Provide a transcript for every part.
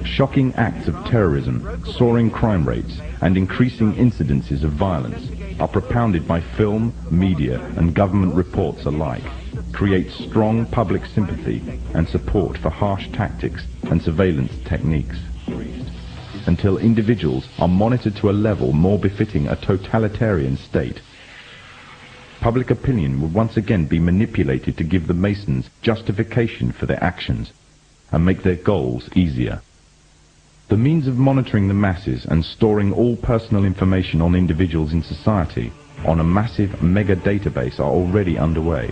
Shocking acts of terrorism, soaring crime rates, and increasing incidences of violence are propounded by film, media, and government reports alike, create strong public sympathy and support for harsh tactics and surveillance techniques, until individuals are monitored to a level more befitting a totalitarian state. Public opinion would once again be manipulated to give the Masons justification for their actions and make their goals easier. The means of monitoring the masses and storing all personal information on individuals in society on a massive mega database are already underway.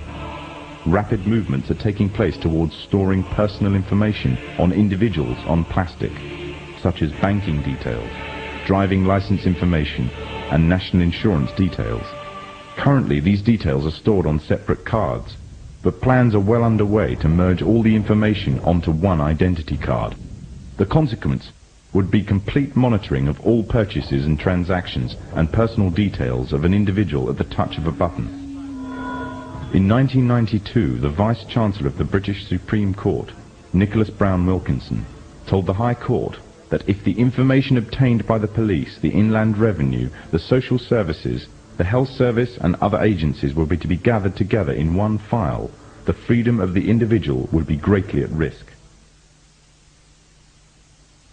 Rapid movements are taking place towards storing personal information on individuals on plastic, such as banking details, driving license information, and national insurance details. Currently, these details are stored on separate cards, but plans are well underway to merge all the information onto one identity card. The consequence would be complete monitoring of all purchases and transactions and personal details of an individual at the touch of a button. In 1992, the Vice-Chancellor of the British Supreme Court, Nicholas Brown Wilkinson, told the High Court that if the information obtained by the police, the Inland Revenue, the social services, the health service and other agencies were to be gathered together in one file, the freedom of the individual would be greatly at risk.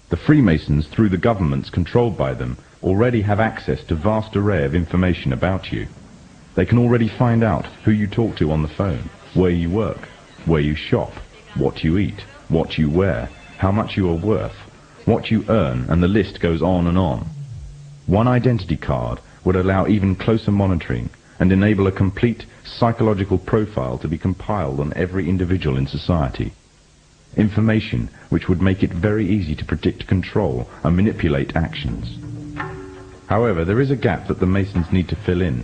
The Freemasons, through the governments controlled by them, already have access to a vast array of information about you. They can already find out who you talk to on the phone, where you work, where you shop, what you eat, what you wear, how much you are worth, what you earn, and the list goes on and on. One identity card would allow even closer monitoring and enable a complete psychological profile to be compiled on every individual in society. Information which would make it very easy to predict, control, and manipulate actions. However, there is a gap that the Masons need to fill in.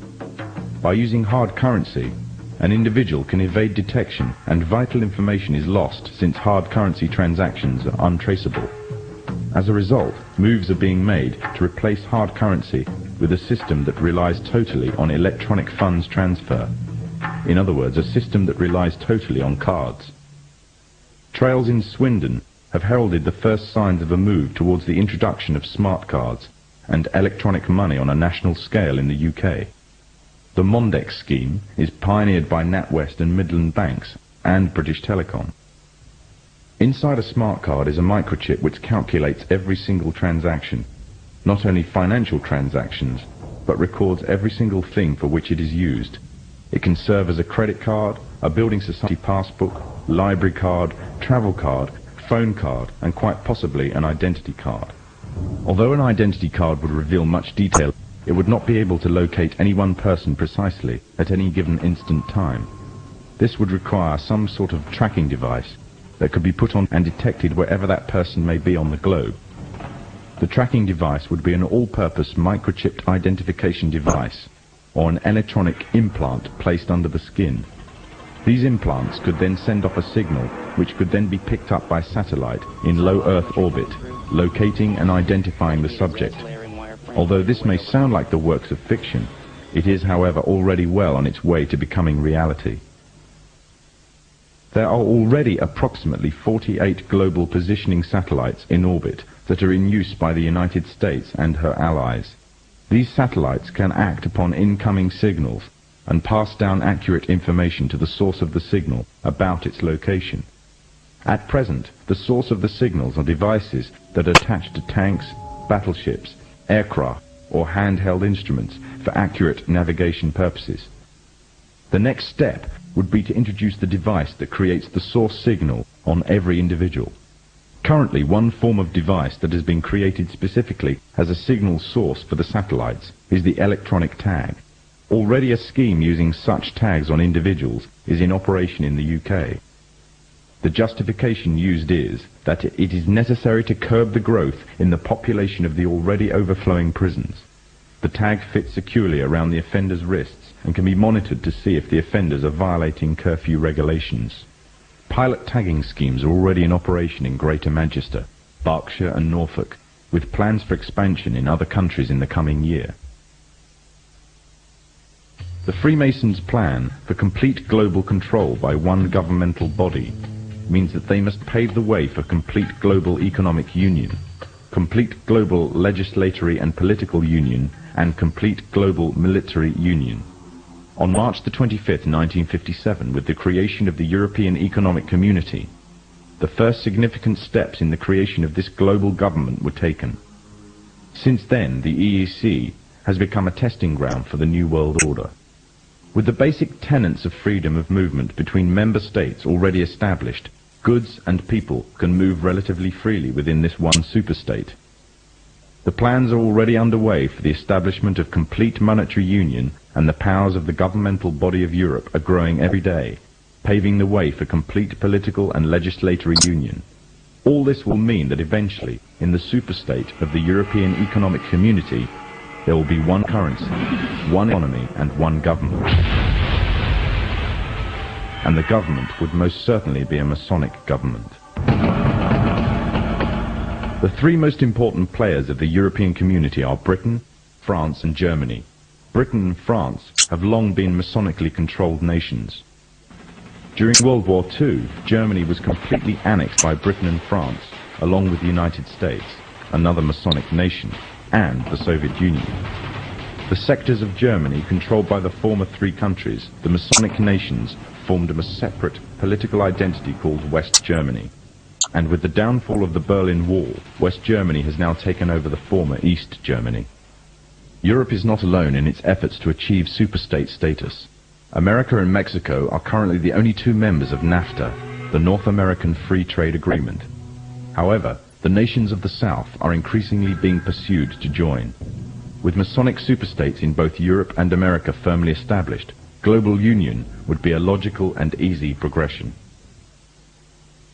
By using hard currency, an individual can evade detection and vital information is lost since hard currency transactions are untraceable. As a result, moves are being made to replace hard currency with a system that relies totally on electronic funds transfer. In other words, a system that relies totally on cards. Trails in Swindon have heralded the first signs of a move towards the introduction of smart cards and electronic money on a national scale in the UK. The Mondex scheme is pioneered by NatWest and Midland Banks and British Telecom. Inside a smart card is a microchip which calculates every single transaction, not only financial transactions, but records every single thing for which it is used. It can serve as a credit card, a building society passbook, library card, travel card, phone card, and quite possibly an identity card. Although an identity card would reveal much detail, it would not be able to locate any one person precisely at any given instant time. This would require some sort of tracking device that could be put on and detected wherever that person may be on the globe. The tracking device would be an all-purpose microchipped identification device or an electronic implant placed under the skin. These implants could then send off a signal which could then be picked up by satellite in low Earth orbit, locating and identifying the subject. Although this may sound like the works of fiction, it is, however, already well on its way to becoming reality. There are already approximately 48 global positioning satellites in orbit that are in use by the United States and her allies. These satellites can act upon incoming signals and pass down accurate information to the source of the signal about its location. At present, the source of the signals are devices that are attached to tanks, battleships, aircraft, or handheld instruments for accurate navigation purposes. The next step would be to introduce the device that creates the source signal on every individual. Currently, one form of device that has been created specifically as a signal source for the satellites is the electronic tag. Already a scheme using such tags on individuals is in operation in the UK. The justification used is that it is necessary to curb the growth in the population of the already overflowing prisons. The tag fits securely around the offender's wrists and can be monitored to see if the offenders are violating curfew regulations. Pilot tagging schemes are already in operation in Greater Manchester, Berkshire and Norfolk, with plans for expansion in other countries in the coming year. The Freemasons' plan for complete global control by one governmental body means that they must pave the way for complete global economic union, complete global legislatory and political union, and complete global military union. On March the 25th, 1957, with the creation of the European Economic Community, the first significant steps in the creation of this global government were taken. Since then, the EEC has become a testing ground for the New World Order. With the basic tenets of freedom of movement between member states already established, goods and people can move relatively freely within this one superstate. The plans are already underway for the establishment of complete monetary union, and the powers of the governmental body of Europe are growing every day, paving the way for complete political and legislatory union. All this will mean that eventually, in the superstate of the European Economic Community, there will be one currency, one economy, and one government. And the government would most certainly be a Masonic government. The three most important players of the European community are Britain, France, and Germany. Britain and France have long been Masonically controlled nations. During World War II, Germany was completely annexed by Britain and France, along with the United States, another Masonic nation, and the Soviet Union. The sectors of Germany controlled by the former three countries, the Masonic nations, formed a separate political identity called West Germany. And with the downfall of the Berlin Wall, West Germany has now taken over the former East Germany. Europe is not alone in its efforts to achieve superstate status. America and Mexico are currently the only two members of NAFTA, the North American Free Trade Agreement. However, the nations of the South are increasingly being pursued to join. With Masonic superstates in both Europe and America firmly established, global union would be a logical and easy progression.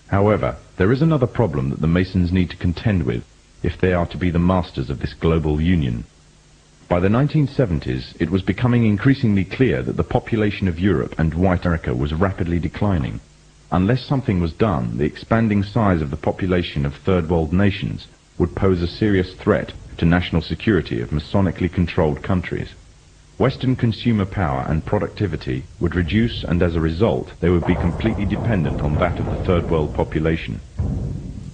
However, there is another problem that the Masons need to contend with if they are to be the masters of this global union. By the 1970s, it was becoming increasingly clear that the population of Europe and white America was rapidly declining. Unless something was done, the expanding size of the population of third world nations would pose a serious threat to national security of Masonically controlled countries. Western consumer power and productivity would reduce, and as a result, they would be completely dependent on that of the third world population.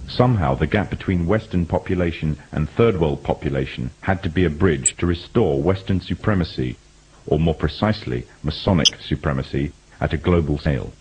Somehow the gap between Western population and third world population had to be a bridge to restore Western supremacy, or more precisely, Masonic supremacy, at a global scale.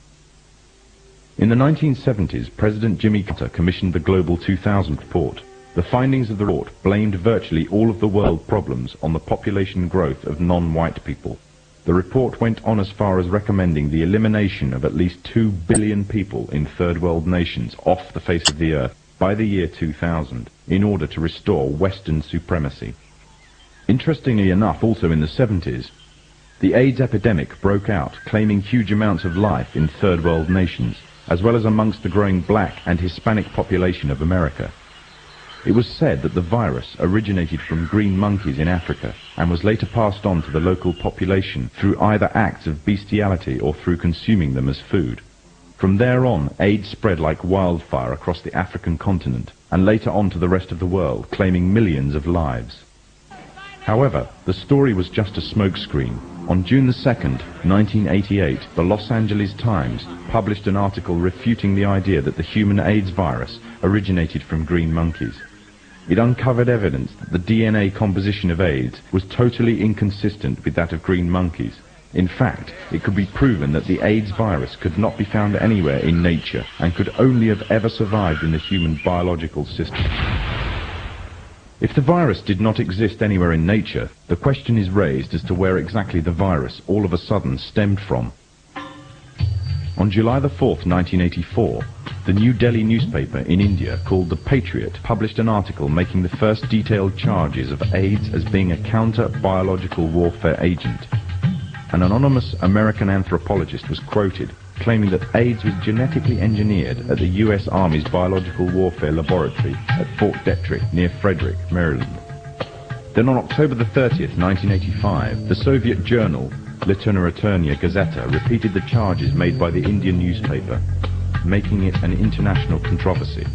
In the 1970s, President Jimmy Carter commissioned the Global 2000 report. The findings of the report blamed virtually all of the world problems on the population growth of non-white people. The report went on as far as recommending the elimination of at least 2 billion people in third world nations off the face of the earth by the year 2000 in order to restore Western supremacy. Interestingly enough, also in the 70s, the AIDS epidemic broke out, claiming huge amounts of life in third world nations, as well as amongst the growing black and Hispanic population of America. It was said that the virus originated from green monkeys in Africa and was later passed on to the local population through either acts of bestiality or through consuming them as food. From there on, AIDS spread like wildfire across the African continent and later on to the rest of the world, claiming millions of lives. However, the story was just a smokescreen. On June 2nd, 1988, the Los Angeles Times published an article refuting the idea that the human AIDS virus originated from green monkeys. It uncovered evidence that the DNA composition of AIDS was totally inconsistent with that of green monkeys. In fact, it could be proven that the AIDS virus could not be found anywhere in nature and could only have ever survived in the human biological system. If the virus did not exist anywhere in nature, the question is raised as to where exactly the virus all of a sudden stemmed from. On July the 4th, 1984, the New Delhi newspaper in India called The Patriot published an article making the first detailed charges of AIDS as being a counter-biological warfare agent. An anonymous American anthropologist was quoted claiming that AIDS was genetically engineered at the US Army's Biological Warfare Laboratory at Fort Detrick near Frederick, Maryland. Then on October the 30th, 1985, the Soviet journal Literaturnaya Gazeta repeated the charges made by the Indian newspaper, making it an international controversy.